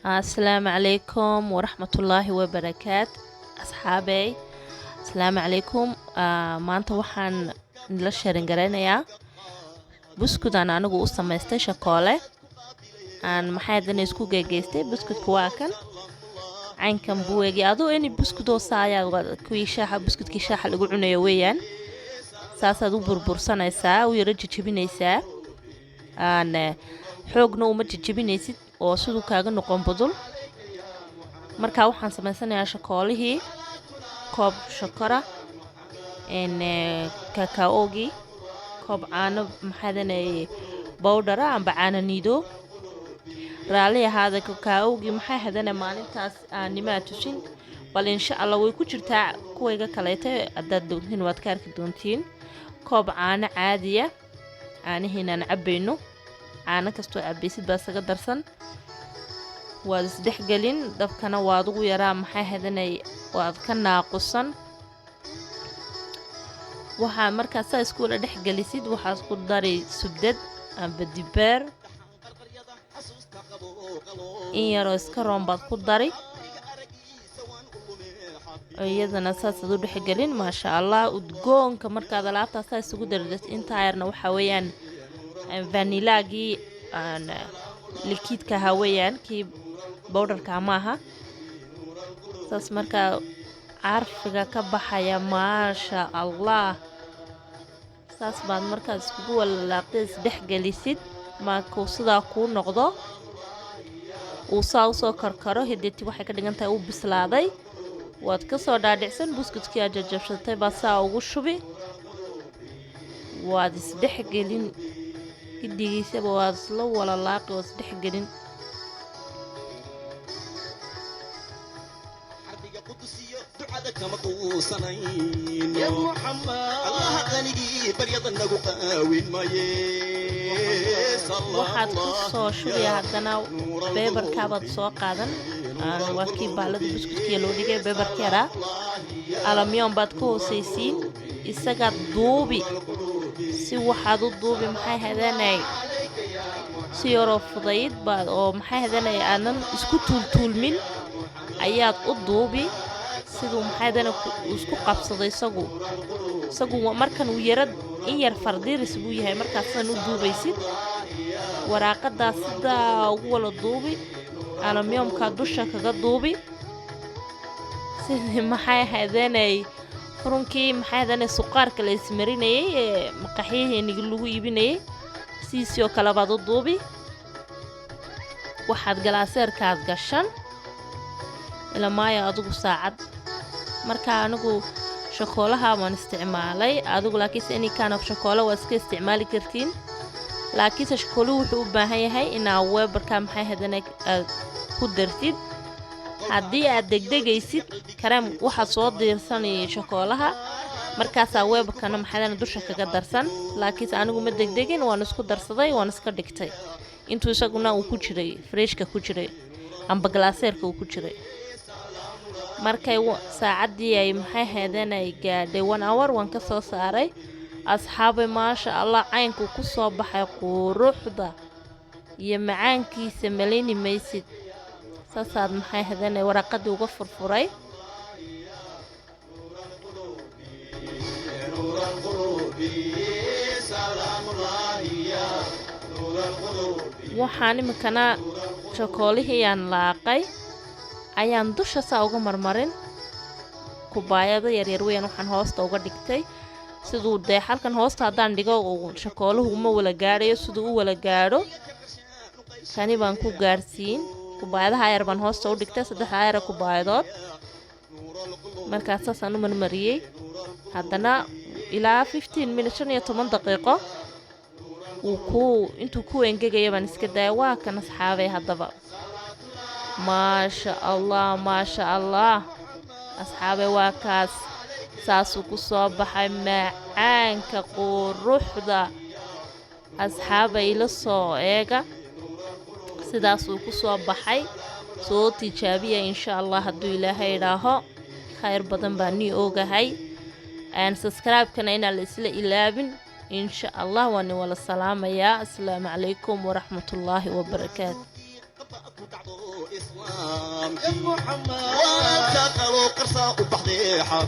السلام عليكم ورحمة الله وبركاته أصحابي. السلام عليكم. maanta waxaan la sharing garanayaa buskudaan anigu u samaystay shakoole aan maxaadana isku geegeystay. buskudku waa kan caynkan buweegi adoo ini buskudoo saayaa kuwii shaaxa buskudkii shaaxa lagu cunayo weeyaan. saasaad u burbursanaysaa, u yara jijibinaysaa, aan xoogna uma jijibinaysid oo siduu kaaga noqon budul. markaa waxaan samaysanayaa shakoolihii koob shakora, kakaoogii, koob caano maxaadanay bowdhara amba caano niido. raalli ahaada kakaoogii maxay hadana maalintaas aanimaa tusin, bal insha allah way ku jirtaa kuwayga kaleeta haddaad doontiin waad ka arki doontiin. koob caano caadiya, caanihiinaan cabbayno, caano kastoo cabbaysid baa isaga darsan. waad isdhexgelin, dabkana waad ugu yaraa maxay hadanay waad ka naaqusan. waxaa markaas saa iskuula dhexgelisid waxaad ku dari subdad amba dibeer in yaroo iska roon baad ku dari. iyadana saasaad u dhexgelin. maasha allah udgoonka markaad alaabtaas saa isugu dardat. intaa yarna waxaa weeyaan vanilaagii aan likiidka ahaa weeyaan, kii bowdharka maaha. saas markaa carfiga ka baxaya maasha allah. saas baad markaad iskugu walalaaqda isdhexgelisid. markuu sidaa kuu noqdo uu saa usoo karkaro hideeti waxay ka dhigan tahay uu bislaaday. waad ka soo dhaadhicsan buskudkii aad jajabsatay baad saa ugu shubi, waad isdhexgelin gidigiisaba waad isla walalaaqi waad isdhexgelin. waxaad ku soo shubiya haddana beebarkaabaad soo qaadan. waa kii baalada buskudkiya loo dhigay beebarka yaraa. alamyoon baad ka hoosaysiin, isagaad duubi. si waxaad u duubi maxay hadanay si yaroo fudayd baad oo maxay hadanay aanan isku tuultuulmin ayaad u duubi. siduu maxay hadanay isku qabsaday isagu markan uu yarad in yar fardiris buu yahay. markaasan u duubaysid waraaqadaa sidaa ugu wala duubi, alamyoomkaa dusha kaga duubi. sidii maxay hadanay furunkii maxay hadanay suqaarka la ismarinayay ee maqaxyaheeniga lagu iibinayay siisii oo kale baad u duubi. waxaad galaaseerkaad gashan ila maaya adigu saacad. markaa anigu shakoolaha waan isticmaalay, adigu laakiinse any kind of shakoola waa iska isticmaali kartiin. laakiinse shakooluhu wuxuu u baahan yahay inaa weebarka maxay hadanay aad ku dartid. haddii aad degdegaysid kareem waxaad soo diirsanayay shakoolaha, markaasaa weebarkana maxaydana dusha kaga darsan. laakiinse anigu ma degdegin, waan isku darsaday, waan iska dhigtay intuu isaguna uu ku jiray freeshka ku jiray amba galaaseerka uu ku jiray. markay saacaddii ay maxay hadanay gaadhay 1 hour waan ka soo saaray. asxaabay maasha allah caynkuu ku soo baxay quruxda iyo macaankiisa malayni maysid. saasaad maxay hadanay waraaqadii uga furfuray. waxaan iminkana shakoolihii aan laaqay ayaan dusha saa uga marmarin. kubaayado yaryar weeyaan waxaan hoosta uga dhigtay. siduu dee halkan hoosta haddaan dhigo shakooluhu uma wala gaadhayo, siduu u wala gaadho kani baan ku gaarsiin. kubaayadaha yar baan hoosta u dhigtay, 3 yara kubaayadood. markaas saasaan u marmariyey. haddana ilaa 15 minutes 15 daqiiqo intuu ku engegaya baan iska daaya. waa kan asxaabay haddaba maasha allah maasha allah. asxaabay waa kaas saasuu ku soo baxay macaanka quruxda. asxaabay la soo eega sidaasuu ku soo baxay. soo tijaabiya insha allah hadduu ilaahay idhaaho. khayr badan baa nii ogahay. subscribe-kana inaan la isla ilaabin insha allah. waan wala salaamayaa. asalaamu calaykum waraxmatullaahi wabarakaatu. محمد وانت قالوا قرصة وبحضيحة